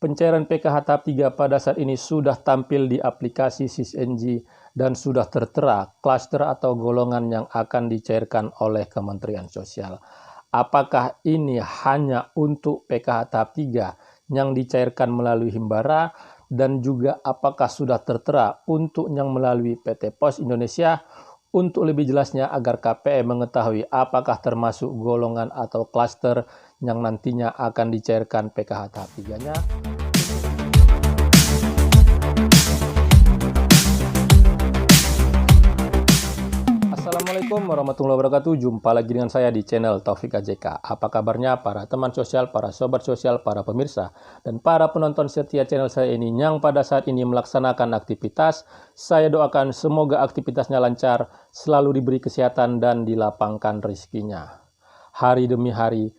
Pencairan PKH tahap 3 pada saat ini sudah tampil di aplikasi SISNG dan sudah tertera klaster atau golongan yang akan dicairkan oleh Kementerian Sosial. Apakah ini hanya untuk PKH tahap 3 yang dicairkan melalui Himbara dan juga apakah sudah tertera untuk yang melalui PT Pos Indonesia? Untuk lebih jelasnya agar KPM mengetahui apakah termasuk golongan atau klaster yang nantinya akan dicairkan PKH tahap 3-nya. Assalamualaikum warahmatullahi wabarakatuh. Jumpa lagi dengan saya di channel Taufik AJK. Apa kabarnya para teman sosial, para sobat sosial, para pemirsa, dan para penonton setia channel saya ini yang pada saat ini melaksanakan aktivitas. Saya doakan semoga aktivitasnya lancar, selalu diberi kesehatan dan dilapangkan rezekinya. Hari demi hari,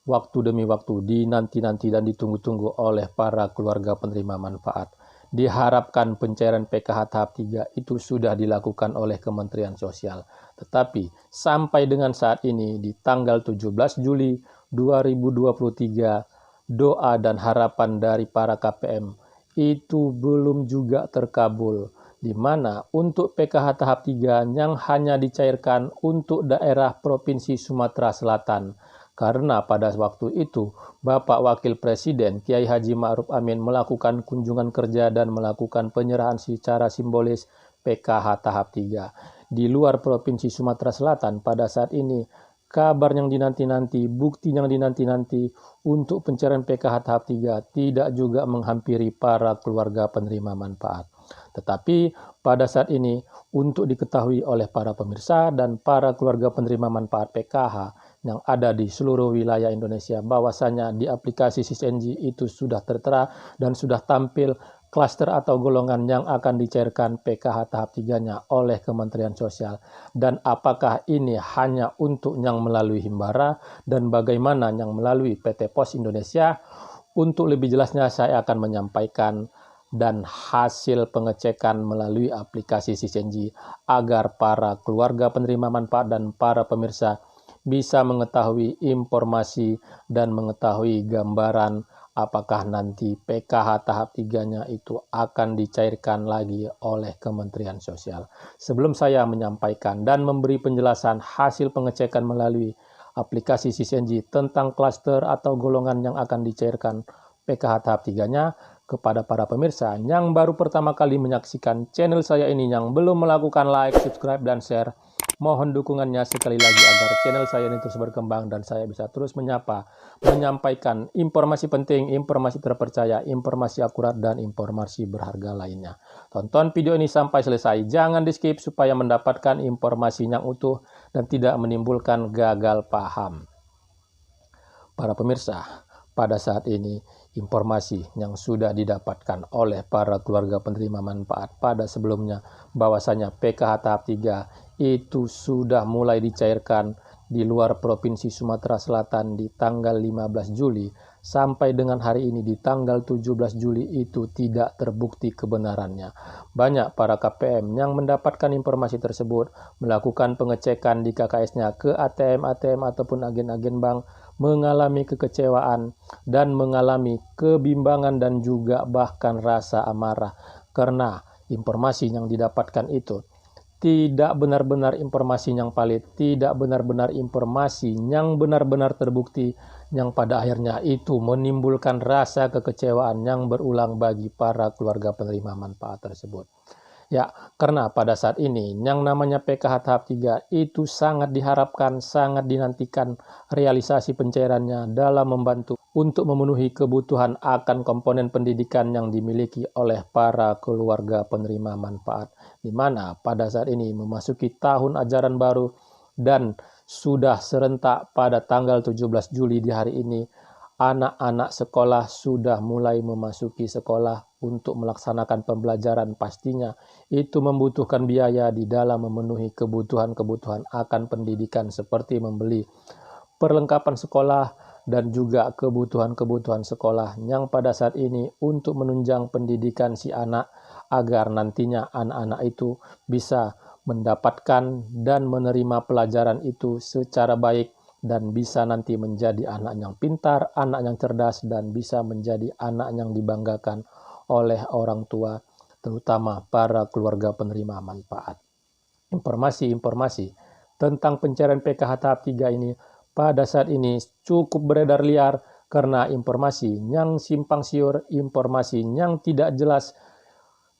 waktu demi waktu, dinanti-nanti dan ditunggu-tunggu oleh para keluarga penerima manfaat. Diharapkan pencairan PKH tahap 3 itu sudah dilakukan oleh Kementerian Sosial. Tetapi sampai dengan saat ini di tanggal 17 Juli 2023, doa dan harapan dari para KPM itu belum juga terkabul, di mana untuk PKH tahap 3 yang hanya dicairkan untuk daerah Provinsi Sumatera Selatan. Karena pada waktu itu, Bapak Wakil Presiden Kiai Haji Ma'ruf Amin melakukan kunjungan kerja dan melakukan penyerahan secara simbolis PKH tahap 3. Di luar Provinsi Sumatera Selatan pada saat ini, kabar yang dinanti-nanti, bukti yang dinanti-nanti untuk pencairan PKH tahap 3 tidak juga menghampiri para keluarga penerima manfaat. Tetapi pada saat ini, untuk diketahui oleh para pemirsa dan para keluarga penerima manfaat PKH yang ada di seluruh wilayah Indonesia, bahwasanya di aplikasi SISNG itu sudah tertera dan sudah tampil klaster atau golongan yang akan dicairkan PKH tahap 3-nya oleh Kementerian Sosial. Dan apakah ini hanya untuk yang melalui Himbara dan bagaimana yang melalui PT Pos Indonesia? Untuk lebih jelasnya saya akan menyampaikan dan hasil pengecekan melalui aplikasi SISNG agar para keluarga penerima manfaat dan para pemirsa bisa mengetahui informasi dan mengetahui gambaran apakah nanti PKH tahap 3-nya itu akan dicairkan lagi oleh Kementerian Sosial. Sebelum saya menyampaikan dan memberi penjelasan hasil pengecekan melalui aplikasi SISNG tentang klaster atau golongan yang akan dicairkan PKH tahap 3-nya, kepada para pemirsa yang baru pertama kali menyaksikan channel saya ini yang belum melakukan like, subscribe, dan share, mohon dukungannya sekali lagi agar channel saya ini terus berkembang dan saya bisa terus menyampaikan informasi penting, informasi terpercaya, informasi akurat, dan informasi berharga lainnya. Tonton video ini sampai selesai, jangan di skip supaya mendapatkan informasi yang utuh dan tidak menimbulkan gagal paham. Para pemirsa, pada saat ini, informasi yang sudah didapatkan oleh para keluarga penerima manfaat pada sebelumnya bahwasanya PKH tahap 3 itu sudah mulai dicairkan di luar Provinsi Sumatera Selatan di tanggal 15 Juli sampai dengan hari ini di tanggal 17 Juli itu tidak terbukti kebenarannya. Banyak para KPM yang mendapatkan informasi tersebut melakukan pengecekan di KKS-nya ke ATM ataupun agen-agen bank, mengalami kekecewaan dan mengalami kebimbangan dan juga bahkan rasa amarah karena informasi yang didapatkan itu tidak benar-benar informasi yang valid, tidak benar-benar informasi yang benar-benar terbukti, yang pada akhirnya itu menimbulkan rasa kekecewaan yang berulang bagi para keluarga penerima manfaat tersebut. Ya, karena pada saat ini yang namanya PKH tahap 3 itu sangat diharapkan, sangat dinantikan realisasi pencairannya dalam membantu untuk memenuhi kebutuhan akan komponen pendidikan yang dimiliki oleh para keluarga penerima manfaat, di mana pada saat ini memasuki tahun ajaran baru dan sudah serentak pada tanggal 17 Juli di hari ini, anak-anak sekolah sudah mulai memasuki sekolah untuk melaksanakan pembelajaran. Pastinya itu membutuhkan biaya di dalam memenuhi kebutuhan-kebutuhan akan pendidikan seperti membeli perlengkapan sekolah dan juga kebutuhan-kebutuhan sekolah yang pada saat ini untuk menunjang pendidikan si anak agar nantinya anak-anak itu bisa mendapatkan dan menerima pelajaran itu secara baik dan bisa nanti menjadi anak yang pintar, anak yang cerdas, dan bisa menjadi anak yang dibanggakan oleh orang tua, terutama para keluarga penerima manfaat. Informasi-informasi tentang pencairan PKH tahap 3 ini pada saat ini cukup beredar liar karena informasi yang simpang siur, informasi yang tidak jelas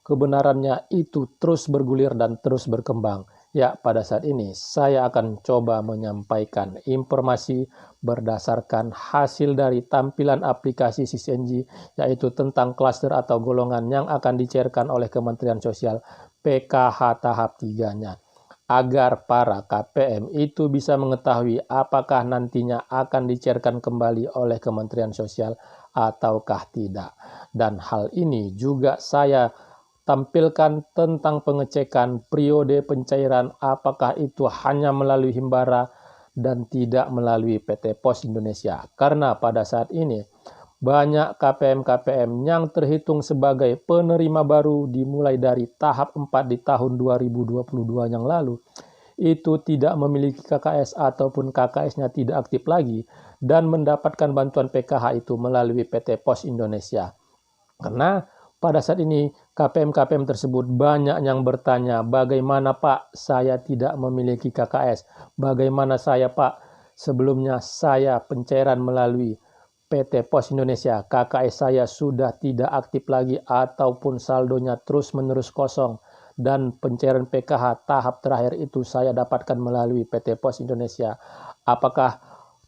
kebenarannya itu terus bergulir dan terus berkembang. Ya, pada saat ini saya akan coba menyampaikan informasi berdasarkan hasil dari tampilan aplikasi SisNG, yaitu tentang klaster atau golongan yang akan dicairkan oleh Kementerian Sosial PKH tahap 3-nya. Agar para KPM itu bisa mengetahui apakah nantinya akan dicairkan kembali oleh Kementerian Sosial ataukah tidak. Dan hal ini juga saya tampilkan tentang pengecekan periode pencairan, apakah itu hanya melalui Himbara dan tidak melalui PT Pos Indonesia. Karena pada saat ini banyak KPM-KPM yang terhitung sebagai penerima baru dimulai dari tahap 4 di tahun 2022 yang lalu, itu tidak memiliki KKS ataupun KKS-nya tidak aktif lagi dan mendapatkan bantuan PKH itu melalui PT Pos Indonesia. Karena pada saat ini KPM-KPM tersebut banyak yang bertanya, bagaimana Pak saya tidak memiliki KKS? Bagaimana saya Pak sebelumnya saya pencairan melalui PT Pos Indonesia, KKS saya sudah tidak aktif lagi ataupun saldonya terus-menerus kosong, dan pencairan PKH tahap terakhir itu saya dapatkan melalui PT Pos Indonesia. Apakah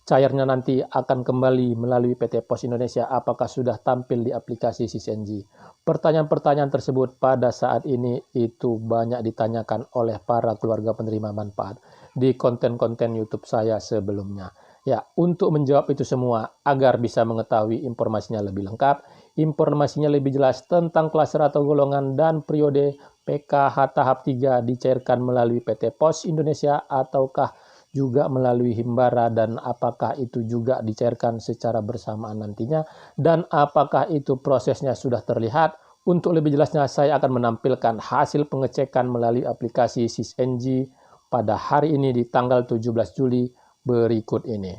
cairnya nanti akan kembali melalui PT Pos Indonesia? Apakah sudah tampil di aplikasi SisNG? Pertanyaan-pertanyaan tersebut pada saat ini itu banyak ditanyakan oleh para keluarga penerima manfaat di konten-konten YouTube saya sebelumnya. Ya, untuk menjawab itu semua agar bisa mengetahui informasinya lebih lengkap, informasinya lebih jelas tentang klaster atau golongan dan periode PKH tahap 3 dicairkan melalui PT Pos Indonesia ataukah juga melalui Himbara, dan apakah itu juga dicairkan secara bersamaan nantinya, dan apakah itu prosesnya sudah terlihat. Untuk lebih jelasnya saya akan menampilkan hasil pengecekan melalui aplikasi SisNG pada hari ini di tanggal 17 Juli berikut ini.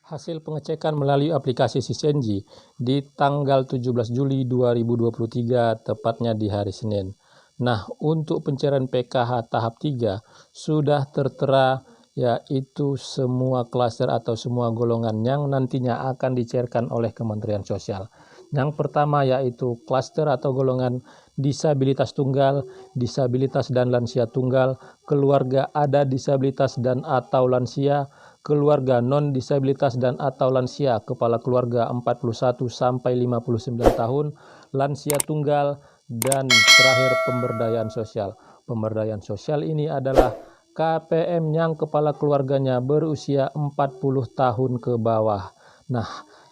Hasil pengecekan melalui aplikasi SisNG di tanggal 17 Juli 2023, tepatnya di hari Senin. Nah, untuk pencairan PKH tahap 3 sudah tertera, yaitu semua klaster atau semua golongan yang nantinya akan dicairkan oleh Kementerian Sosial. Yang pertama yaitu klaster atau golongan disabilitas tunggal, disabilitas dan lansia tunggal, keluarga ada disabilitas dan atau lansia, keluarga non-disabilitas dan atau lansia, kepala keluarga 41 sampai 59 tahun, lansia tunggal, dan terakhir pemberdayaan sosial. Pemberdayaan sosial ini adalah KPM yang kepala keluarganya berusia 40 tahun ke bawah. Nah,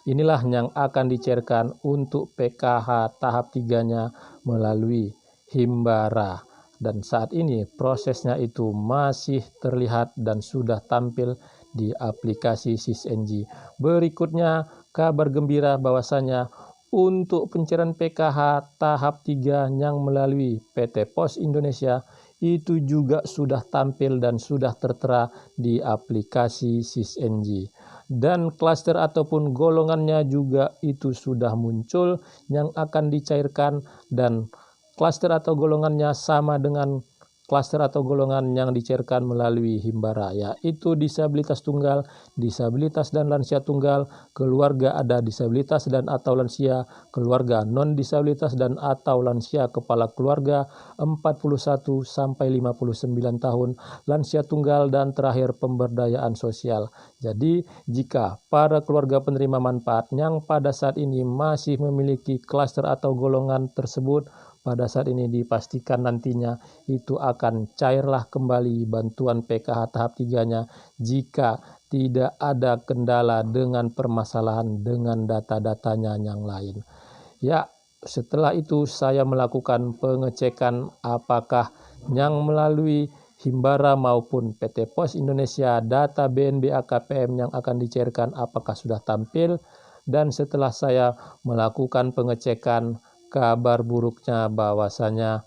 inilah yang akan dicairkan untuk PKH tahap 3-nya melalui Himbara. Dan saat ini prosesnya itu masih terlihat dan sudah tampil di aplikasi SisNG. Berikutnya kabar gembira bahwasanya untuk pencairan PKH tahap 3 yang melalui PT Pos Indonesia itu juga sudah tampil dan sudah tertera di aplikasi SisNG. Dan klaster ataupun golongannya juga itu sudah muncul yang akan dicairkan, dan klaster atau golongannya sama dengan klaster atau golongan yang dicairkan melalui Himbara, yaitu disabilitas tunggal, disabilitas dan lansia tunggal, keluarga ada disabilitas dan atau lansia, keluarga non-disabilitas dan atau lansia, kepala keluarga 41 sampai 59 tahun, lansia tunggal, dan terakhir pemberdayaan sosial. Jadi, jika para keluarga penerima manfaat yang pada saat ini masih memiliki klaster atau golongan tersebut, pada saat ini dipastikan nantinya itu akan cairlah kembali bantuan PKH tahap 3-nya jika tidak ada kendala dengan permasalahan dengan data-datanya yang lain. Ya, setelah itu saya melakukan pengecekan apakah yang melalui Himbara maupun PT Pos Indonesia data BNBA KPM yang akan dicairkan apakah sudah tampil, dan setelah saya melakukan pengecekan, kabar buruknya bahwasanya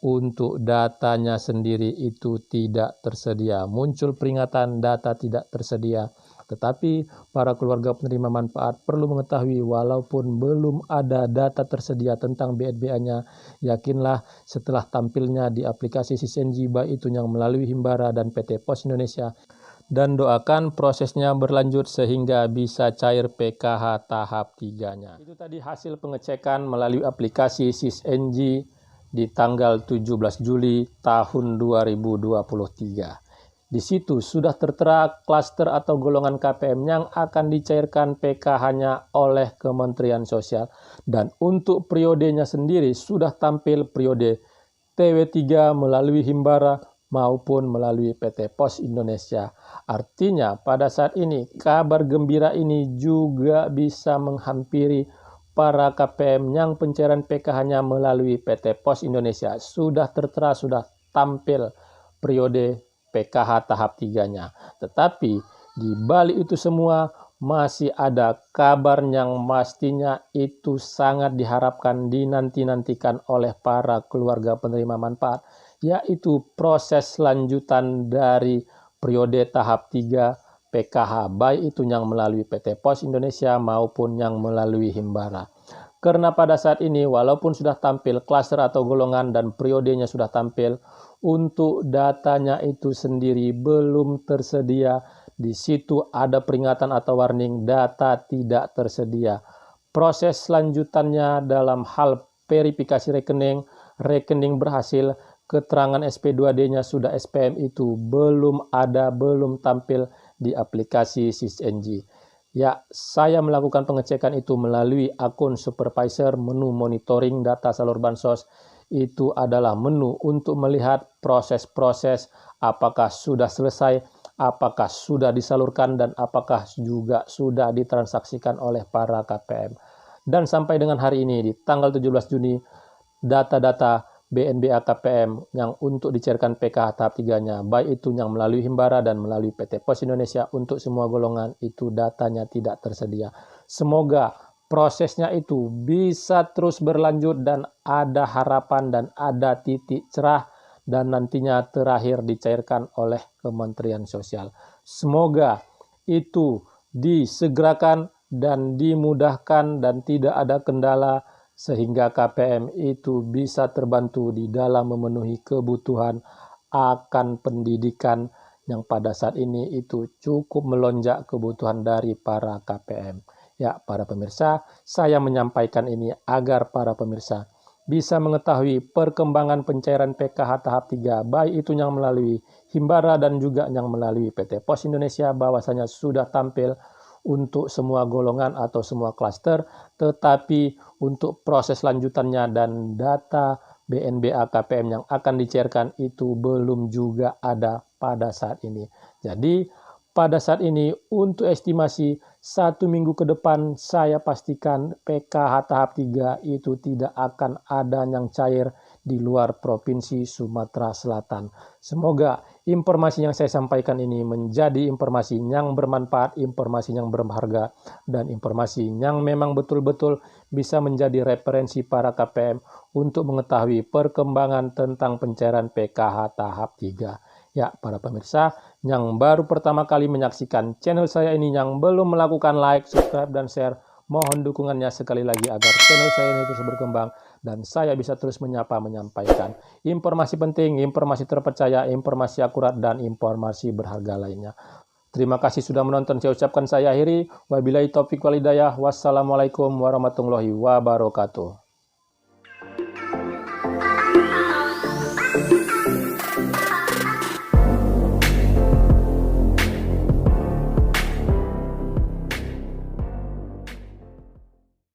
untuk datanya sendiri itu tidak tersedia. Muncul peringatan data tidak tersedia. Tetapi para keluarga penerima manfaat perlu mengetahui walaupun belum ada data tersedia tentang BNBA-nya, yakinlah setelah tampilnya di aplikasi SysNG baik itu yang melalui Himbara dan PT Pos Indonesia, dan doakan prosesnya berlanjut sehingga bisa cair PKH tahap 3-nya. Itu tadi hasil pengecekan melalui aplikasi SysNG di tanggal 17 Juli tahun 2023. Di situ sudah tertera klaster atau golongan KPM yang akan dicairkan PKH-nya oleh Kementerian Sosial. Dan untuk periodenya sendiri sudah tampil periode TW3 melalui Himbara maupun melalui PT Pos Indonesia. Artinya pada saat ini kabar gembira ini juga bisa menghampiri para KPM yang pencairan PKH-nya melalui PT Pos Indonesia. Sudah tertera, sudah tampil periode PKH tahap 3-nya. Tetapi di balik itu semua masih ada kabar yang pastinya itu sangat diharapkan dinanti-nantikan oleh para keluarga penerima manfaat, yaitu proses lanjutan dari periode tahap 3 PKH, baik itu yang melalui PT Pos Indonesia maupun yang melalui Himbara. Karena pada saat ini walaupun sudah tampil klaster atau golongan dan periodenya sudah tampil, untuk datanya itu sendiri belum tersedia. Di situ ada peringatan atau warning data tidak tersedia. Proses selanjutannya dalam hal verifikasi rekening, rekening berhasil, keterangan SP2D-nya sudah SPM itu belum ada, belum tampil di aplikasi SysNG. Ya, saya melakukan pengecekan itu melalui akun supervisor menu monitoring data salur bansos. Itu adalah menu untuk melihat proses-proses apakah sudah selesai, apakah sudah disalurkan, dan apakah juga sudah ditransaksikan oleh para KPM. Dan sampai dengan hari ini, di tanggal 17 Juni, data-data BNBA KPM yang untuk dicairkan PKH tahap 3-nya, baik itu yang melalui Himbara dan melalui PT Pos Indonesia, untuk semua golongan itu datanya tidak tersedia. Semoga prosesnya itu bisa terus berlanjut dan ada harapan dan ada titik cerah dan nantinya terakhir dicairkan oleh Kementerian Sosial. Semoga itu disegerakan dan dimudahkan dan tidak ada kendala sehingga KPM itu bisa terbantu di dalam memenuhi kebutuhan akan pendidikan yang pada saat ini itu cukup melonjak kebutuhan dari para KPM. Ya, para pemirsa, saya menyampaikan ini agar para pemirsa bisa mengetahui perkembangan pencairan PKH tahap 3, baik itu yang melalui Himbara dan juga yang melalui PT Pos Indonesia, bahwasanya sudah tampil untuk semua golongan atau semua klaster, tetapi untuk proses lanjutannya dan data BNBA KPM yang akan dicairkan itu belum juga ada pada saat ini. Jadi pada saat ini untuk estimasi 1 minggu ke depan saya pastikan PKH tahap 3 itu tidak akan ada yang cair di luar Provinsi Sumatera Selatan. Semoga informasi yang saya sampaikan ini menjadi informasi yang bermanfaat, informasi yang berharga, dan informasi yang memang betul-betul bisa menjadi referensi para KPM untuk mengetahui perkembangan tentang pencairan PKH tahap 3. Ya, para pemirsa yang baru pertama kali menyaksikan channel saya ini, yang belum melakukan like, subscribe, dan share, mohon dukungannya sekali lagi agar channel saya ini terus berkembang dan saya bisa terus menyampaikan informasi penting, informasi terpercaya, informasi akurat, dan informasi berharga lainnya. Terima kasih sudah menonton. Saya ucapkan saya akhiri. Wabillahi taufiq wal hidayah. Wassalamualaikum warahmatullahi wabarakatuh.